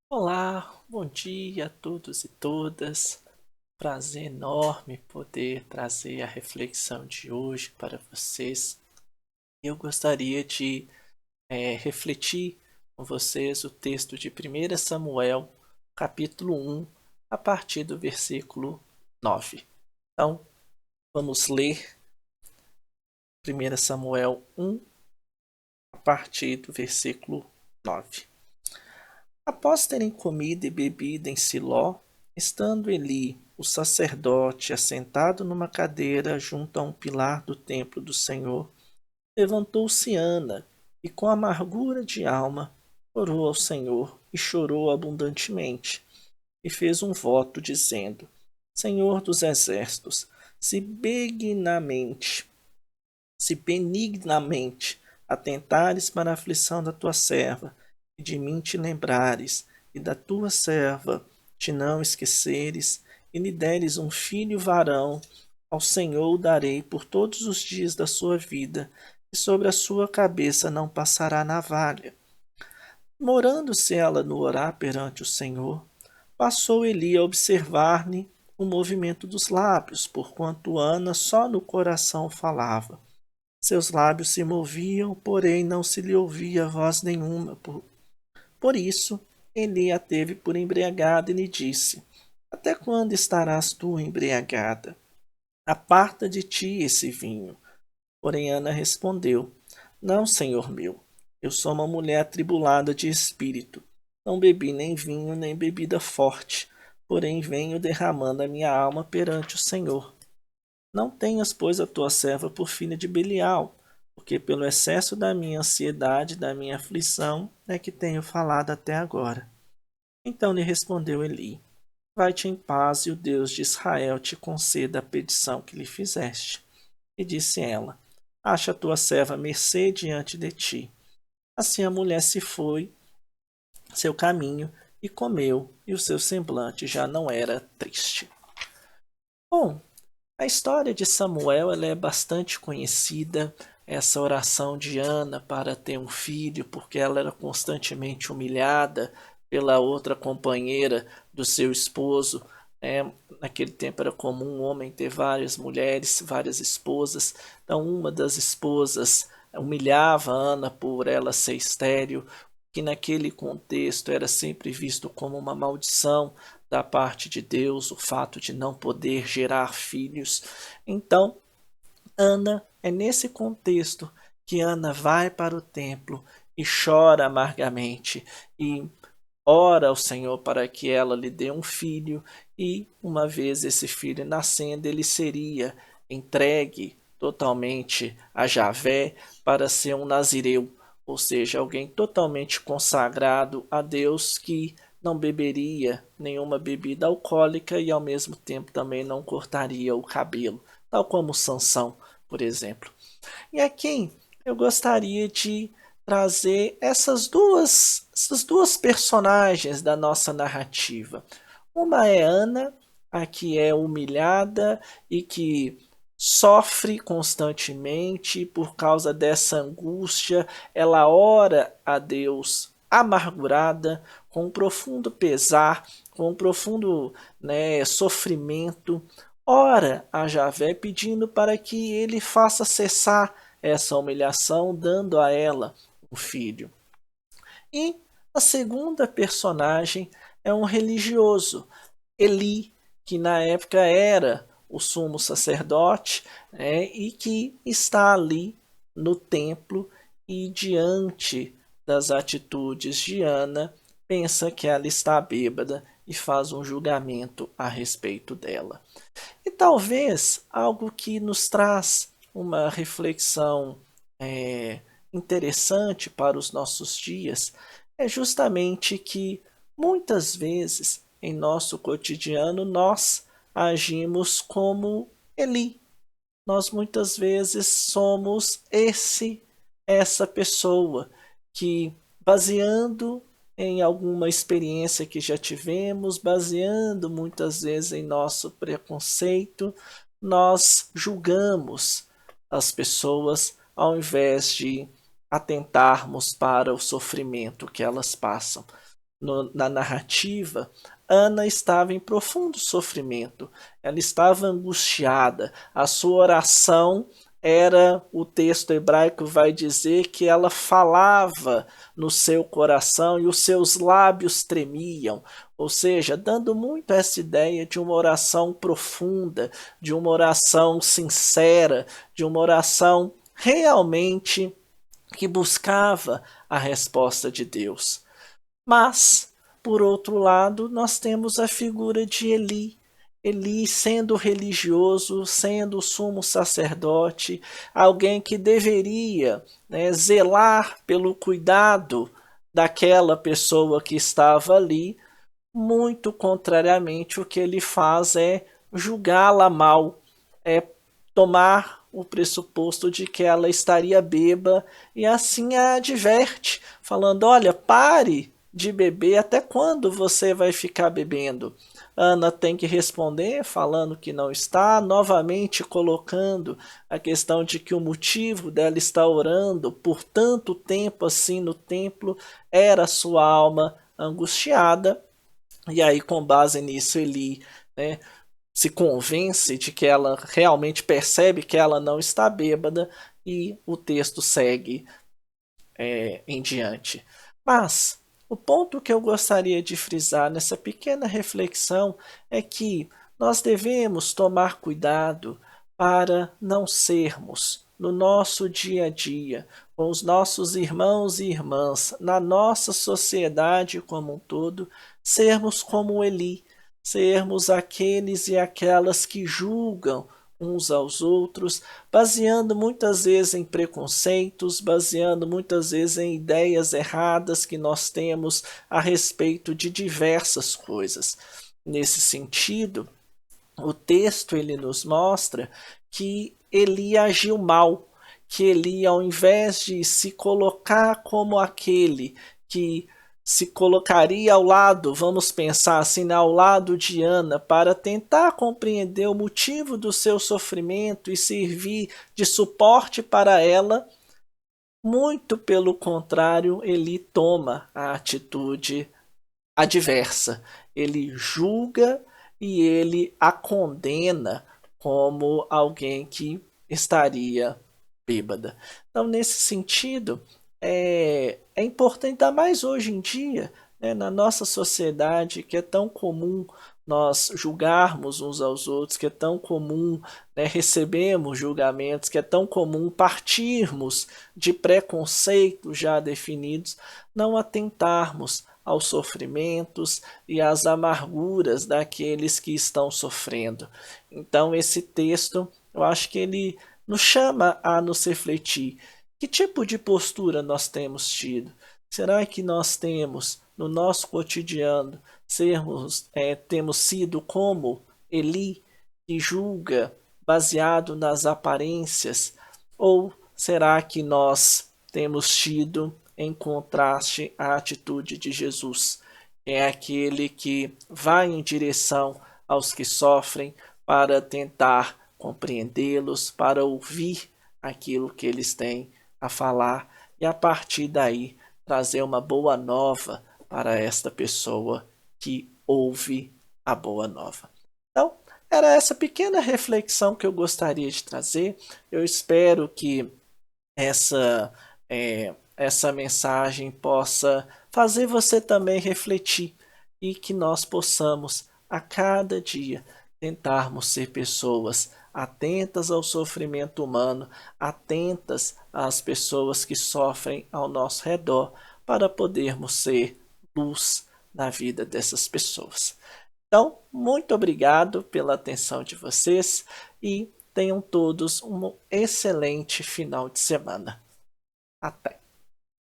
Olá, bom dia a todos e todas. Prazer enorme poder trazer a reflexão de hoje para vocês. Eu gostaria de refletir com vocês o texto de 1 Samuel, capítulo 1, a partir do versículo 9. Então, vamos ler 1 Samuel 1, a partir do versículo 9. Após terem comido e bebido em Siló, estando Eli, o sacerdote, assentado numa cadeira junto a um pilar do templo do Senhor, levantou-se Ana e, com amargura de alma, orou ao Senhor e chorou abundantemente, e fez um voto, dizendo: Senhor dos exércitos, se benignamente, se benignamente atentares para a aflição da tua serva, e de mim te lembrares, e da tua serva te não esqueceres, e lhe deres um filho varão, ao Senhor o darei por todos os dias da sua vida, e sobre a sua cabeça não passará navalha. Morando-se ela no orar perante o Senhor, passou Eli a observar-lhe o movimento dos lábios, porquanto Ana só no coração falava. Seus lábios se moviam, porém não se lhe ouvia voz nenhuma. Por isso, Eli a teve por embriagada e lhe disse: Até quando estarás tu embriagada? Aparta de ti esse vinho. Porém Ana respondeu: Não, senhor meu, eu sou uma mulher atribulada de espírito. Não bebi nem vinho, nem bebida forte, porém venho derramando a minha alma perante o Senhor. Não tenhas, pois, a tua serva por filha de Belial, porque pelo excesso da minha ansiedade, da minha aflição, é que tenho falado até agora. Então lhe respondeu Eli: Vai-te em paz, e o Deus de Israel te conceda a petição que lhe fizeste. E disse ela: Acha a tua serva mercê diante de ti. Assim a mulher se foi seu caminho e comeu, e o seu semblante já não era triste. Bom, a história de Samuel ela é bastante conhecida, essa oração de Ana para ter um filho, porque ela era constantemente humilhada pela outra companheira do seu esposo. Naquele tempo era comum um homem ter várias mulheres, várias esposas. Então, uma das esposas humilhava Ana por ela ser estéril, que naquele contexto era sempre visto como uma maldição da parte de Deus, o fato de não poder gerar filhos. Então, Ana, é nesse contexto que Ana vai para o templo e chora amargamente e ora ao Senhor para que ela lhe dê um filho, e uma vez esse filho nascendo, ele seria entregue totalmente a Javé para ser um nazireu, ou seja, alguém totalmente consagrado a Deus, que não beberia nenhuma bebida alcoólica e ao mesmo tempo também não cortaria o cabelo, tal como Sansão, por exemplo. E aqui eu gostaria de trazer essas duas personagens da nossa narrativa. Uma é Ana, a que é humilhada e que sofre constantemente por causa dessa angústia. Ela ora a Deus amargurada, com um profundo pesar, com um profundo sofrimento. Ora a Javé pedindo para que ele faça cessar essa humilhação, dando a ela um filho. E a segunda personagem é um religioso, Eli, que na época era o sumo sacerdote, e que está ali no templo e diante das atitudes de Ana, pensa que ela está bêbada e faz um julgamento a respeito dela. E talvez algo que nos traz uma reflexão interessante para os nossos dias é justamente que muitas vezes em nosso cotidiano nós agimos como Eli. Nós muitas vezes somos essa pessoa que, baseando em alguma experiência que já tivemos, baseando muitas vezes em nosso preconceito, nós julgamos as pessoas ao invés de atentarmos para o sofrimento que elas passam. na narrativa, Ana estava em profundo sofrimento, ela estava angustiada, a sua oração era, o texto hebraico vai dizer que ela falava no seu coração e os seus lábios tremiam, ou seja, dando muito essa ideia de uma oração profunda, de uma oração sincera, de uma oração realmente que buscava a resposta de Deus. Mas, por outro lado, nós temos a figura de Eli. Eli sendo religioso, sendo sumo sacerdote, alguém que deveria, zelar pelo cuidado daquela pessoa que estava ali, muito contrariamente o que ele faz é julgá-la mal, é tomar o pressuposto de que ela estaria bêbada e assim a adverte, falando: olha, pare de beber, até quando você vai ficar bebendo? Ana tem que responder falando que não está, novamente colocando a questão de que o motivo dela estar orando por tanto tempo assim no templo era sua alma angustiada. E aí, com base nisso, Eli, se convence de que ela realmente percebe que ela não está bêbada e o texto segue em diante. Mas o ponto que eu gostaria de frisar nessa pequena reflexão é que nós devemos tomar cuidado para não sermos, no nosso dia a dia, com os nossos irmãos e irmãs, na nossa sociedade como um todo, sermos como Eli, sermos aqueles e aquelas que julgam uns aos outros, baseando muitas vezes em preconceitos, baseando muitas vezes em ideias erradas que nós temos a respeito de diversas coisas. Nesse sentido, o texto ele nos mostra que Eli agiu mal, que Eli, ao invés de se colocar como aquele que se colocaria ao lado, vamos pensar assim, né, ao lado de Ana, para tentar compreender o motivo do seu sofrimento e servir de suporte para ela, muito pelo contrário, ele toma a atitude adversa. Ele julga e ele a condena como alguém que estaria bêbada. Então, nesse sentido, é importante, ainda mais hoje em dia, na nossa sociedade, que é tão comum nós julgarmos uns aos outros, que é tão comum recebermos julgamentos, que é tão comum partirmos de preconceitos já definidos, não atentarmos aos sofrimentos e às amarguras daqueles que estão sofrendo. Então, esse texto, eu acho que ele nos chama a nos refletir. Que tipo de postura nós temos tido? Será que nós temos, no nosso cotidiano, temos sido como Eli, que julga baseado nas aparências? Ou será que nós temos tido em contraste à atitude de Jesus? É aquele que vai em direção aos que sofrem para tentar compreendê-los, para ouvir aquilo que eles têm a falar e a partir daí trazer uma boa nova para esta pessoa que ouve a boa nova. Então, era essa pequena reflexão que eu gostaria de trazer. Eu espero que essa mensagem possa fazer você também refletir e que nós possamos a cada dia tentarmos ser pessoas atentas ao sofrimento humano, atentas às pessoas que sofrem ao nosso redor, para podermos ser luz na vida dessas pessoas. Então, muito obrigado pela atenção de vocês e tenham todos um excelente final de semana. Até!